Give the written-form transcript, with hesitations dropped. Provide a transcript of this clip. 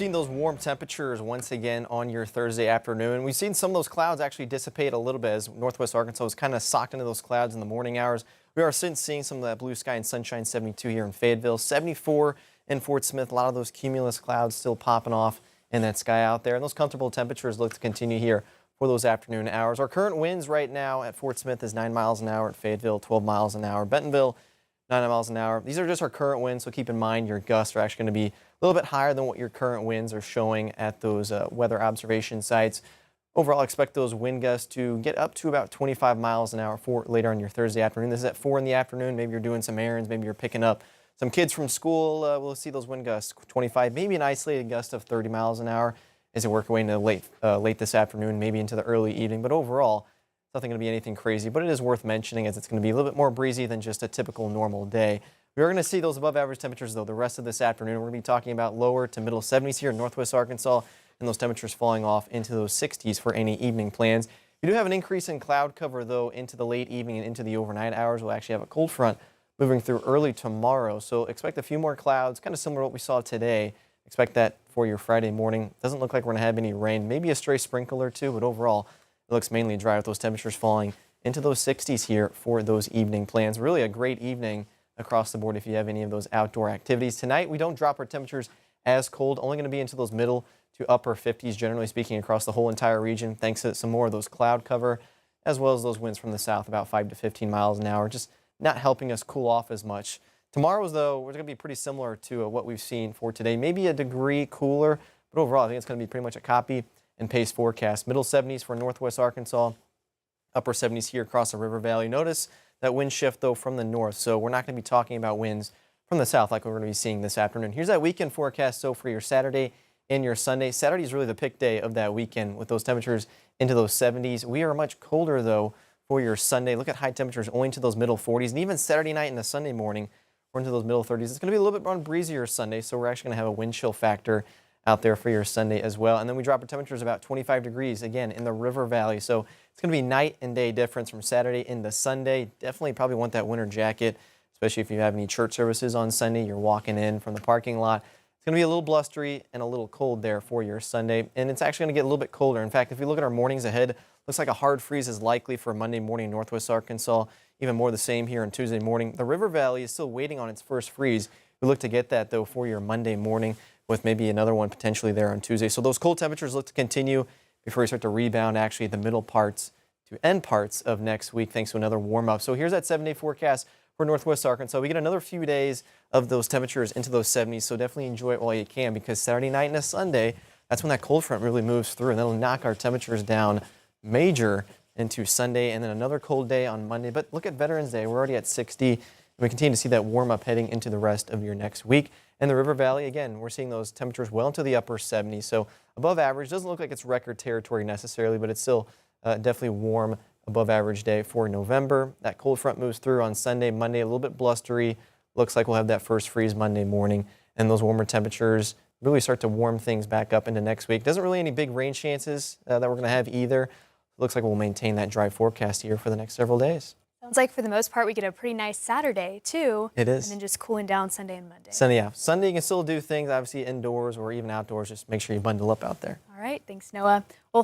seen those warm temperatures once again on your Thursday afternoon. We've seen some of those clouds actually dissipate a little bit as northwest Arkansas was kind of socked into those clouds in the morning hours. We are since seeing some of that blue sky and sunshine. 72 here in Fayetteville, 74 in Fort Smith. A lot of those cumulus clouds still popping off in that sky out there. And those comfortable temperatures look to continue here for those afternoon hours. Our current winds right now at Fort Smith is 9 miles an hour, at Fayetteville 12 miles an hour, Bentonville 9 miles an hour. These are just our current winds, so keep in mind your gusts are actually going to be a little bit higher than what your current winds are showing at those weather observation sites. Overall, expect those wind gusts to get up to about 25 miles an hour for later on your Thursday afternoon. This is at 4 in the afternoon. Maybe you're doing some errands. Maybe you're picking up some kids from school. We'll see those wind gusts 25, maybe an isolated gust of 30 miles an hour as it work away into late this afternoon, maybe into the early evening. But overall, it's nothing going to be anything crazy, but it is worth mentioning as it's going to be a little bit more breezy than just a typical normal day. We are going to see those above average temperatures, though, the rest of this afternoon. We're going to be talking about lower to middle 70s here in northwest Arkansas, and those temperatures falling off into those 60s for any evening plans. You do have an increase in cloud cover, though, into the late evening and into the overnight hours. We'll actually have a cold front moving through early tomorrow, so expect a few more clouds, kind of similar to what we saw today. Expect that for your Friday morning. Doesn't look like we're going to have any rain, maybe a stray sprinkle or two, but overall, it looks mainly dry with those temperatures falling into those 60s here for those evening plans. Really a great evening across the board if you have any of those outdoor activities. Tonight, we don't drop our temperatures as cold, only going to be into those middle to upper 50s, generally speaking, across the whole entire region, thanks to some more of those cloud cover, as well as those winds from the south, about 5 to 15 miles an hour, just not helping us cool off as much. Tomorrow's, though, we're going to be pretty similar to what we've seen for today, maybe a degree cooler, but overall, I think it's going to be pretty much a copy and paste forecast. Middle 70s for northwest Arkansas, upper 70s here across the river valley. Notice that wind shift, though, from the north, so we're not going to be talking about winds from the south like we're going to be seeing this afternoon. Here's that weekend forecast, so for your Saturday and your Sunday. Saturday is really the pick day of that weekend with those temperatures into those 70s. We are much colder, though, for your Sunday. Look at high temperatures only to those middle 40s, and even Saturday night and the Sunday morning, we're into those middle 30s. It's going to be a little bit more breezier Sunday, so we're actually going to have a wind chill factor out there for your Sunday as well. And then we drop our temperatures about 25 degrees, again, in the river valley. So it's going to be night and day difference from Saturday into Sunday. Definitely probably want that winter jacket, especially if you have any church services on Sunday. You're walking in from the parking lot. It's going to be a little blustery and a little cold there for your Sunday. And it's actually going to get a little bit colder. In fact, if you look at our mornings ahead, looks like a hard freeze is likely for Monday morning in northwest Arkansas. Even more the same here on Tuesday morning. The river valley is still waiting on its first freeze. We look to get that, though, for your Monday morning, with maybe another one potentially there on Tuesday. So those cold temperatures look to continue before we start to rebound actually the middle parts to end parts of next week thanks to another warm up. So here's that 7-day forecast for northwest Arkansas. We get another few days of those temperatures into those 70s, so definitely enjoy it while you can, because Saturday night and a Sunday, that's when that cold front really moves through, and that'll knock our temperatures down major into Sunday, and then another cold day on Monday. But look at Veterans Day. We're already at 60, and we continue to see that warm up heading into the rest of your next week. And the river valley, again, we're seeing those temperatures well into the upper 70s, so above average. Doesn't look like it's record territory necessarily, but it's still definitely warm above average day for November. That cold front moves through on Sunday, Monday, a little bit blustery. Looks like we'll have that first freeze Monday morning, and those warmer temperatures really start to warm things back up into next week. Doesn't really any big rain chances that we're going to have either. Looks like we'll maintain that dry forecast here for the next several days. Sounds like for the most part we get a pretty nice Saturday too. It is. And then just cooling down Sunday and Monday. Sunday, yeah. Sunday you can still do things, obviously indoors or even outdoors. Just make sure you bundle up out there. All right, thanks Noah. Well,